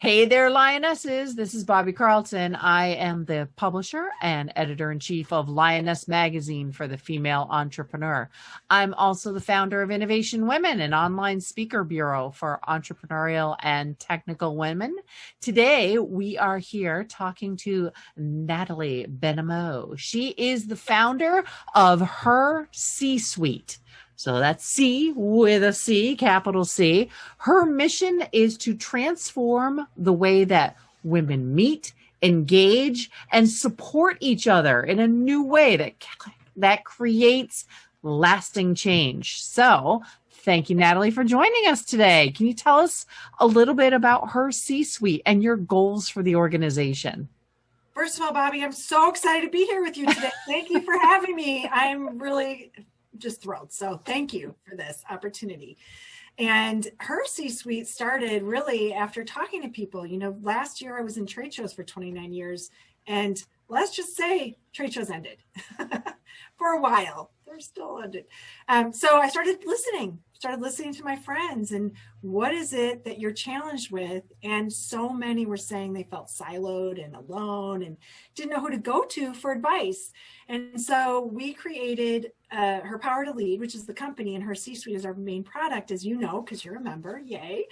Hey there, Lionesses. This is Bobby Carlton. I am the publisher and editor-in-chief of Lioness magazine for the female entrepreneur. I'm also the founder of Innovation Women, an online speaker bureau for entrepreneurial and technical women. Today, we are here talking to Natalie Benamou. She is the founder of HerCSuite. So that's C with a C, capital C. Her mission is to transform the way that women meet, engage, and support each other in a new way that creates lasting change. So thank you, Natalie, for joining us today. Can you tell us a little bit about HerCSuite and your goals for the organization? First of all, Bobby, I'm so excited to be here with you today. Thank you for having me. I'm really just thrilled. So thank you for this opportunity. And HerCSuite started really after talking to people. You know, last year I was in trade shows for 29 years, and let's just say trade shows ended for a while. They're still ended. So I started listening to my friends and what is it that you're challenged with? And so many were saying they felt siloed and alone and didn't know who to go to for advice. And so we created Her Power to Lead, which is the company, and HerCSuite is our main product, as you know, because you're a member, yay.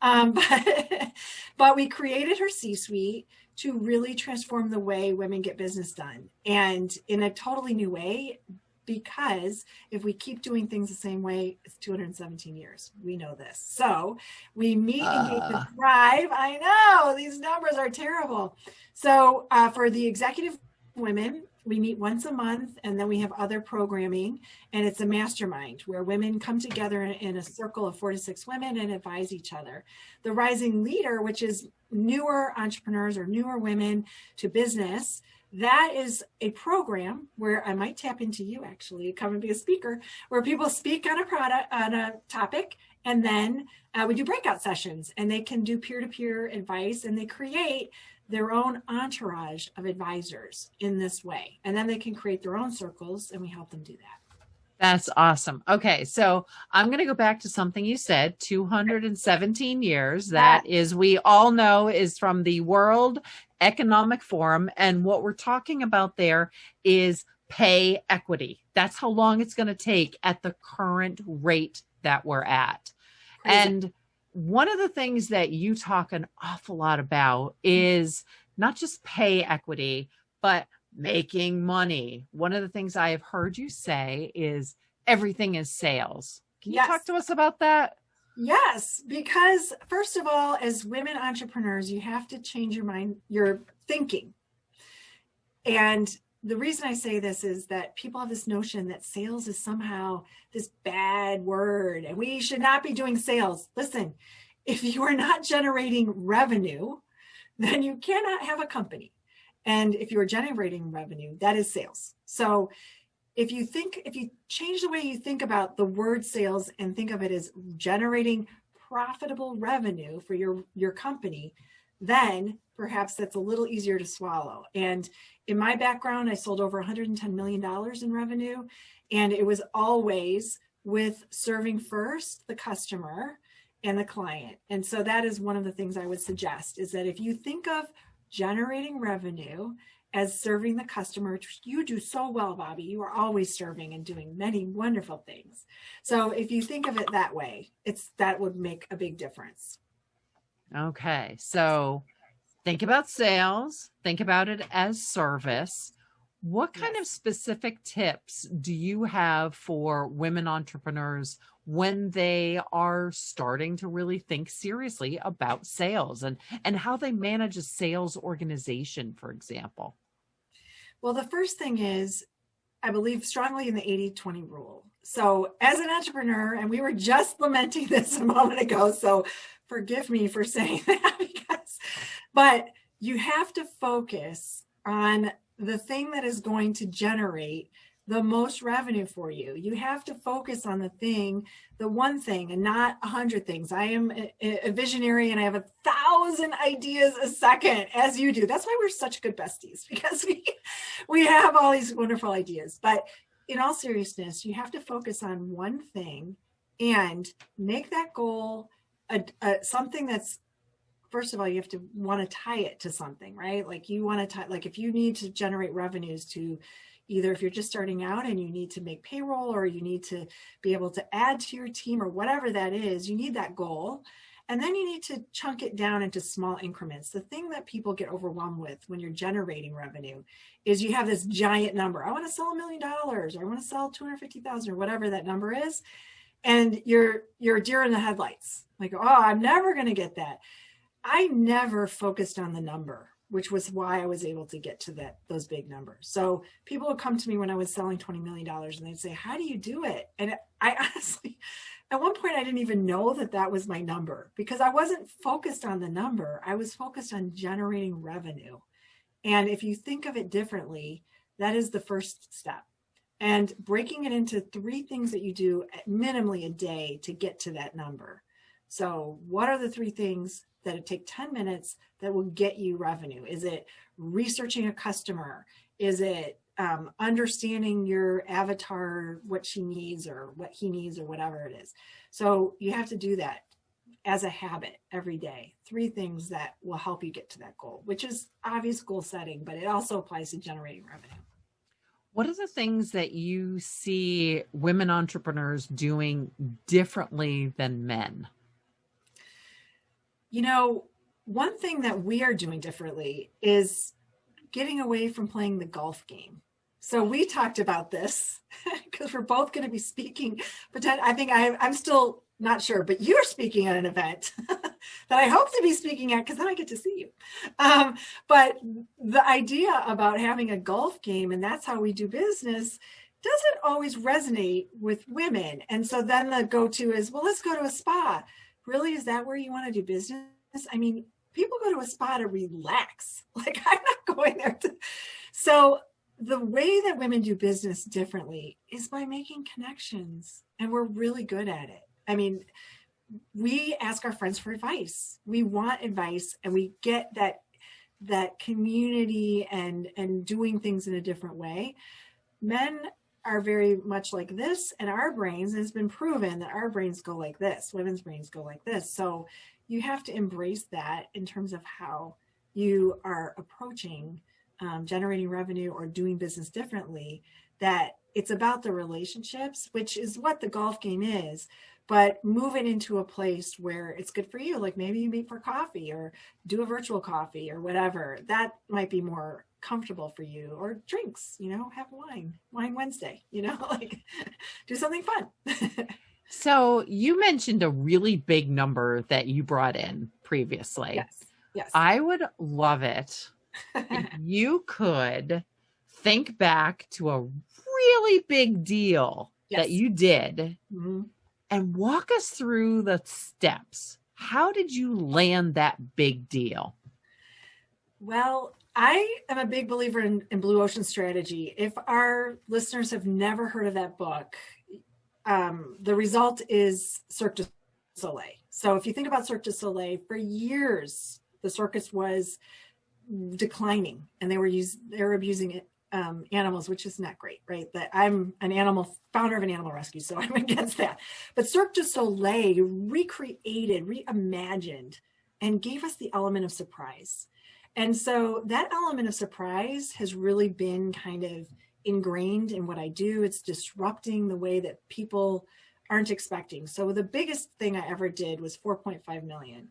But we created HerCSuite to really transform the way women get business done, and in a totally new way, because if we keep doing things the same way, it's 217 years. We know this. So we meet, engage, and thrive. I know these numbers are terrible. So for the executive women, we meet once a month, and then we have other programming, and it's a mastermind where women come together in a circle of 4 to 6 women and advise each other. The Rising Leader, which is newer entrepreneurs or newer women to business, that is a program where I might tap into you actually, come and be a speaker, where people speak on a product, on a topic, and then we do breakout sessions, and they can do peer-to-peer advice, and they create their own entourage of advisors in this way. And then they can create their own circles, and we help them do that. That's awesome. Okay, so I'm going to go back to something you said, 217 years. That is, we all know, is from the World Economic Forum. And what we're talking about there is pay equity. That's how long it's going to take at the current rate that we're at. Crazy. And one of the things that you talk an awful lot about is not just pay equity, but making money. One of the things I have heard you say is everything is sales. Can you talk to us about that? Yes, because first of all, as women entrepreneurs, you have to change your mind, your thinking. And the reason I say this is that people have this notion that sales is somehow this bad word and we should not be doing sales. Listen, if you are not generating revenue, then you cannot have a company. And if you are generating revenue, that is sales. So if you change the way you think about the word sales and think of it as generating profitable revenue for your company, then perhaps that's a little easier to swallow. And in my background, I sold over $110 million in revenue, and it was always with serving first the customer and the client. And so that is one of the things I would suggest, is that if you think of generating revenue as serving the customer, you do so well, Bobby. You are always serving and doing many wonderful things. So if you think of it that way, that would make a big difference. Okay, so think about sales, think about it as service. What kind of specific tips do you have for women entrepreneurs when they are starting to really think seriously about sales and how they manage a sales organization, for example? Well, the first thing is, I believe strongly in the 80-20 rule. So as an entrepreneur, and we were just lamenting this a moment ago, so forgive me for saying that, but you have to focus on the thing that is going to generate the most revenue for you. You have to focus on the one thing, and not 100 things. I am a visionary, and I have 1,000 ideas a second, as you do. That's why we're such good besties, because we have all these wonderful ideas. But in all seriousness, you have to focus on one thing and make that goal something that's first of all, you have to want to tie it to something, right? Like you want to tie, like if you need to generate revenues to either if you're just starting out and you need to make payroll, or you need to be able to add to your team, or whatever that is, you need that goal. And then you need to chunk it down into small increments. The thing that people get overwhelmed with when you're generating revenue is you have this giant number. I want to sell $1 million, or I want to sell 250,000, or whatever that number is. And you're a deer in the headlights. Like, oh, I'm never going to get that. I never focused on the number, which was why I was able to get to those big numbers. So people would come to me when I was selling $20 million and they'd say, how do you do it? And I honestly, at one point, I didn't even know that was my number, because I wasn't focused on the number. I was focused on generating revenue. And if you think of it differently, that is the first step. And breaking it into 3 things that you do minimally a day to get to that number. So what are the 3 things that it take 10 minutes that will get you revenue? Is it researching a customer? Is it understanding your avatar, what she needs or what he needs or whatever it is? So you have to do that as a habit every day. 3 things that will help you get to that goal, which is obvious goal setting, but it also applies to generating revenue. What are the things that you see women entrepreneurs doing differently than men? You know, one thing that we are doing differently is getting away from playing the golf game. So we talked about this because we're both going to be speaking, but I think I'm still not sure, but you're speaking at an event that I hope to be speaking at, because then I get to see you. But the idea about having a golf game, and that's how we do business, doesn't always resonate with women. And so then the go-to is, well, let's go to a spa. Really, is that where you want to do business? I mean, people go to a spa to relax. Like, I'm not going there to. So the way that women do business differently is by making connections, and we're really good at it. I mean, we ask our friends for advice. We want advice, and we get that community and doing things in a different way. Men are very much like this, and our brains, and it's been proven that our brains go like this, women's brains go like this. So you have to embrace that in terms of how you are approaching generating revenue or doing business differently, that it's about the relationships, which is what the golf game is, but move it into a place where it's good for you. Like maybe you meet for coffee or do a virtual coffee or whatever. That might be more comfortable for you, or drinks, have wine Wednesday, like do something fun. So you mentioned a really big number that you brought in previously. Yes. I would love it if you could think back to a really big deal that you did and walk us through the steps. How did you land that big deal? Well, I am a big believer in Blue Ocean Strategy. If our listeners have never heard of that book, the result is Cirque du Soleil. So if you think about Cirque du Soleil, for years, the circus was declining, and they were abusing animals, which is not great, right? That I'm founder of an animal rescue, so I'm against that. But Cirque du Soleil recreated, reimagined, and gave us the element of surprise. And so that element of surprise has really been kind of ingrained in what I do. It's disrupting the way that people aren't expecting. So the biggest thing I ever did was 4.5 million.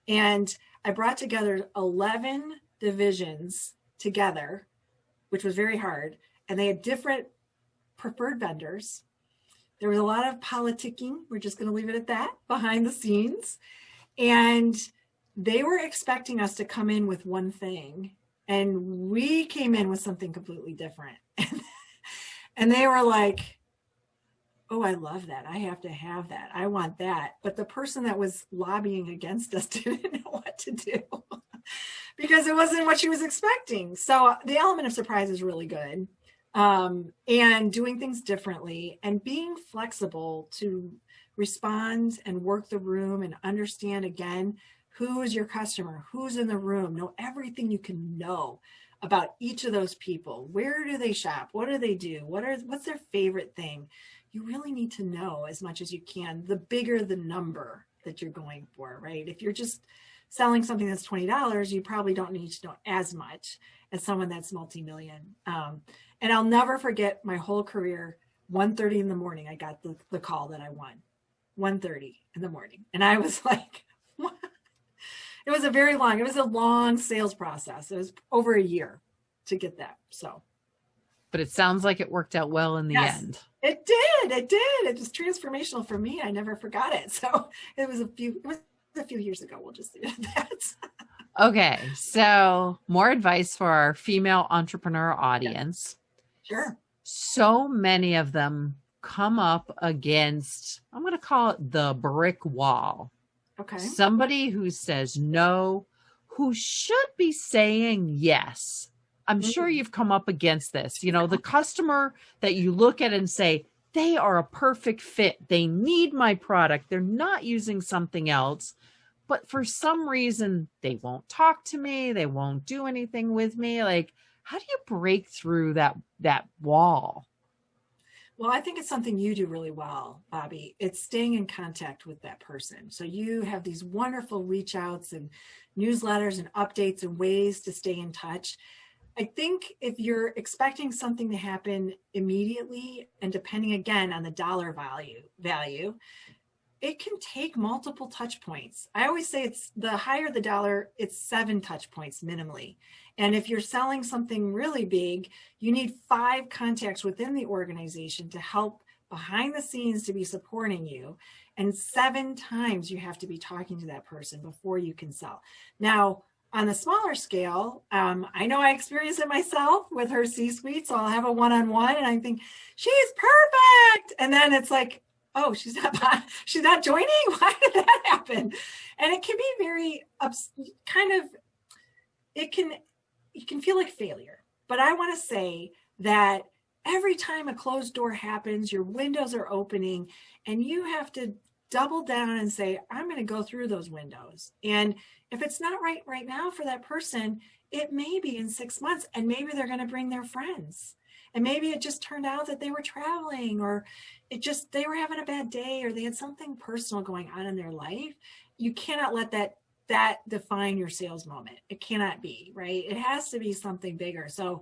And I brought together 11 divisions together, which was very hard. And they had different preferred vendors. There was a lot of politicking. We're just going to leave it at that, behind the scenes. And they were expecting us to come in with one thing, and we came in with something completely different. And they were like, oh, I love that. I have to have that. I want that. But the person that was lobbying against us didn't know what to do because it wasn't what she was expecting. So the element of surprise is really good. And doing things differently and being flexible to respond and work the room and understand, again, who is your customer? Who's in the room? Know everything you can know about each of those people. Where do they shop? What do they do? What's their favorite thing? You really need to know as much as you can. The bigger the number that you're going for, right? If you're just selling something that's $20, you probably don't need to know as much as someone that's multi-million. And I'll never forget my whole career. 1:30 in the morning, I got the call that I won. 1:30 in the morning. And I was like, what? It was a long sales process. It was over a year to get that. So, but it sounds like it worked out well in the end. It did. It was transformational for me. I never forgot it. So it was a few years ago. We'll just leave it at that. Okay. So more advice for our female entrepreneur audience. Sure. So many of them come up against, I'm going to call it the brick wall. Okay. Somebody who says no, who should be saying yes. I'm sure you've come up against this. You know, the customer that you look at and say, they are a perfect fit. They need my product. They're not using something else. But for some reason, they won't talk to me. They won't do anything with me. Like, how do you break through that wall? Well, I think it's something you do really well, Bobby. It's staying in contact with that person. So you have these wonderful reach outs and newsletters and updates and ways to stay in touch. I think if you're expecting something to happen immediately, and depending again on the dollar value, it can take multiple touch points. I always say it's the higher the dollar, it's 7 touch points minimally. And if you're selling something really big, you need 5 contacts within the organization to help behind the scenes to be supporting you. And 7 times you have to be talking to that person before you can sell. Now, on the smaller scale, I know I experienced it myself with HerCSuite. So I'll have a one-on-one and I think she's perfect. And then it's like, oh, she's not joining. Why did that happen? And it can be very you can feel like failure. But I want to say that every time a closed door happens, your windows are opening and you have to double down and say, I'm going to go through those windows. And if it's not right now for that person, it may be in 6 months, and maybe they're going to bring their friends. And maybe it just turned out that they were traveling, or they were having a bad day, or they had something personal going on in their life. You cannot let that define your sales moment. It cannot be, right? It has to be something bigger. So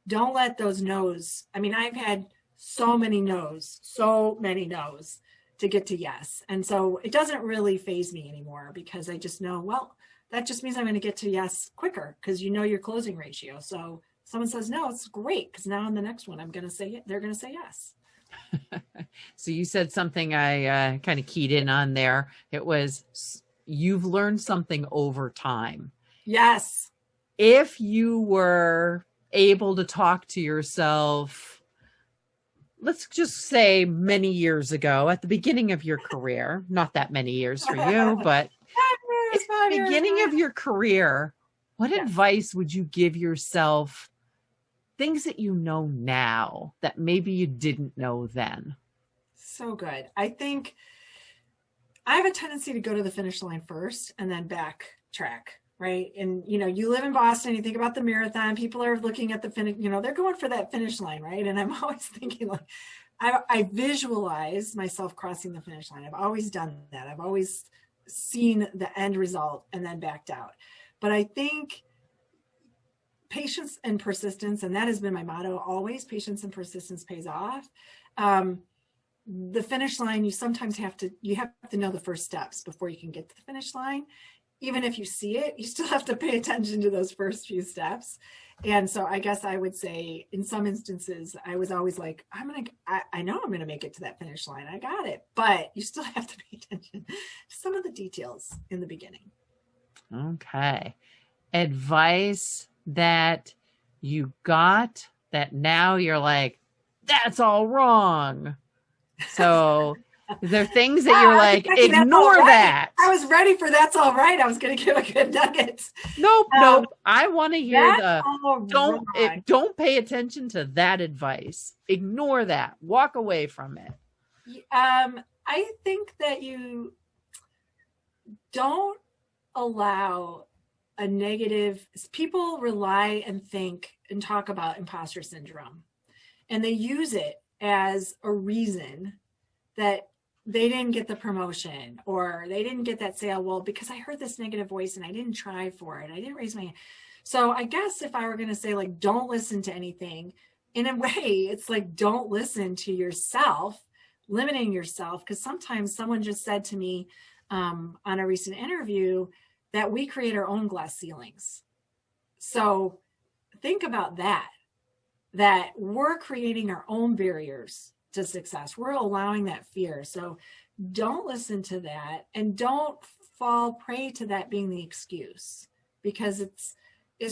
don't let those no's. I mean, I've had so many no's to get to yes. And so it doesn't really faze me anymore, because I just know, well, that just means I'm going to get to yes quicker, because you know your closing ratio. So someone says no, it's great, because now on the next one, they're going to say yes. So you said something I kind of keyed in on there. It was, you've learned something over time. Yes. If you were able to talk to yourself, let's just say many years ago, at the beginning of your career, not that many years for you, but at the beginning of your career, what advice would you give yourself? Things that you know now that maybe you didn't know then. So good. I think I have a tendency to go to the finish line first and then backtrack, right? And, you live in Boston, you think about the marathon, people are looking at the finish, they're going for that finish line, right? And I'm always thinking like, I visualize myself crossing the finish line. I've always done that. I've always seen the end result and then backed out. But I think patience and persistence, and that has been my motto always, patience and persistence pays off. The finish line, you sometimes have to know the first steps before you can get to the finish line. Even if you see it, you still have to pay attention to those first few steps. And so I guess I would say in some instances, I was always like, I know I'm going to make it to that finish line. I got it. But you still have to pay attention to some of the details in the beginning. Okay. Advice that you got that now you're like, that's all wrong. So there are things that you're like, ignore that. I was ready for that's all right. I was going to give a good nugget. Nope. I want to hear don't pay attention to that advice. Ignore that. Walk away from it. I think that you don't allow a negative. People rely and think and talk about imposter syndrome, and they use it as a reason that they didn't get the promotion or they didn't get that sale. Well, because I heard this negative voice and I didn't try for it. I didn't raise my hand. So I guess if I were going to say like, don't listen to anything, in a way, it's like, don't listen to yourself, limiting yourself. Because sometimes someone just said to me on a recent interview that we create our own glass ceilings. So think about that we're creating our own barriers to success. We're allowing that fear. So don't listen to that and don't fall prey to that being the excuse, because it's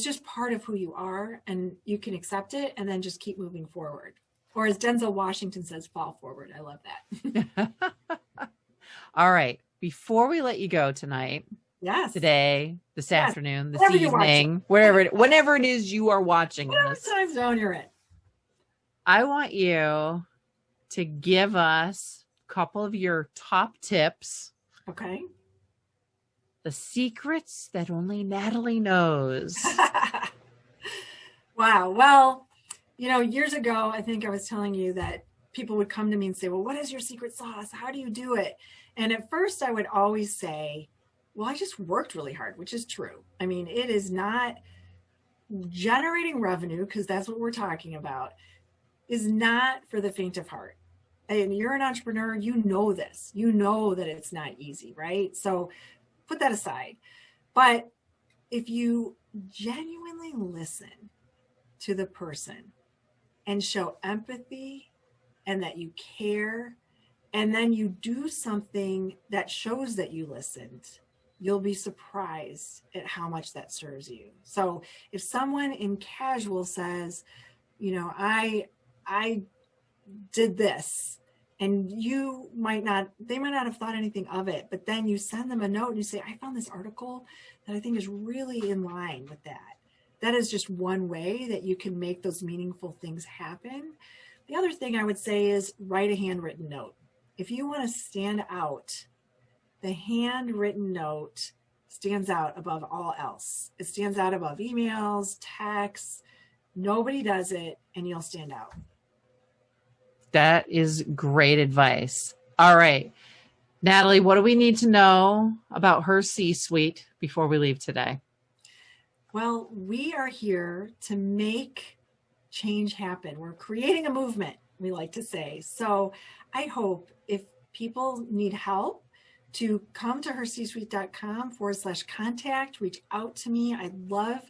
just part of who you are and you can accept it and then just keep moving forward. Or as Denzel Washington says, fall forward. I love that. All right. Before we let you go tonight, yes, today, this afternoon, this whenever evening, whenever it is you are watching whatever this, time zone you're in, I want you to give us a couple of your top tips. Okay. The secrets that only Natalie knows. Wow. Well, years ago, I think I was telling you that people would come to me and say, well, what is your secret sauce? How do you do it? And at first I would always say, well, I just worked really hard, which is true. I mean, it is not generating revenue, because that's what we're talking about, is not for the faint of heart. And you're an entrepreneur, you know this. You know that it's not easy, right? So put that aside. But if you genuinely listen to the person and show empathy and that you care, and then you do something that shows that you listened, you'll be surprised at how much that serves you. So if someone in casual says, I did this, and they might not have thought anything of it, but then you send them a note and you say, I found this article that I think is really in line with that. That is just one way that you can make those meaningful things happen. The other thing I would say is write a handwritten note. If you want to stand out, the handwritten note stands out above all else. It stands out above emails, texts. Nobody does it, and you'll stand out. That is great advice. All right, Natalie, what do we need to know about HerCSuite before we leave today? Well, we are here to make change happen. We're creating a movement, we like to say. So I hope if people need help, to come to HerCSuite.com/contact, reach out to me. I'd love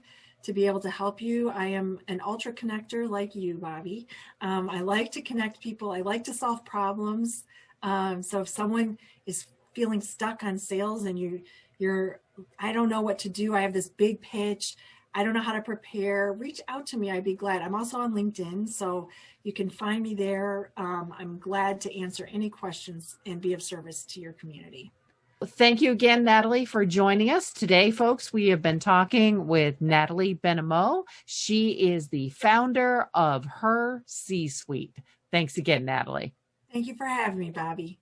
to be able to help you. I am an ultra connector like you, Bobby. I like to connect people. I like to solve problems. So if someone is feeling stuck on sales and you're, I don't know what to do, I have this big pitch, I don't know how to prepare, reach out to me. I'd be glad. I'm also on LinkedIn, so you can find me there. I'm glad to answer any questions and be of service to your community. Thank you again, Natalie, for joining us today, folks. We have been talking with Natalie Benamou. She is the founder of HerCSuite. Thanks again, Natalie. Thank you for having me, Bobby.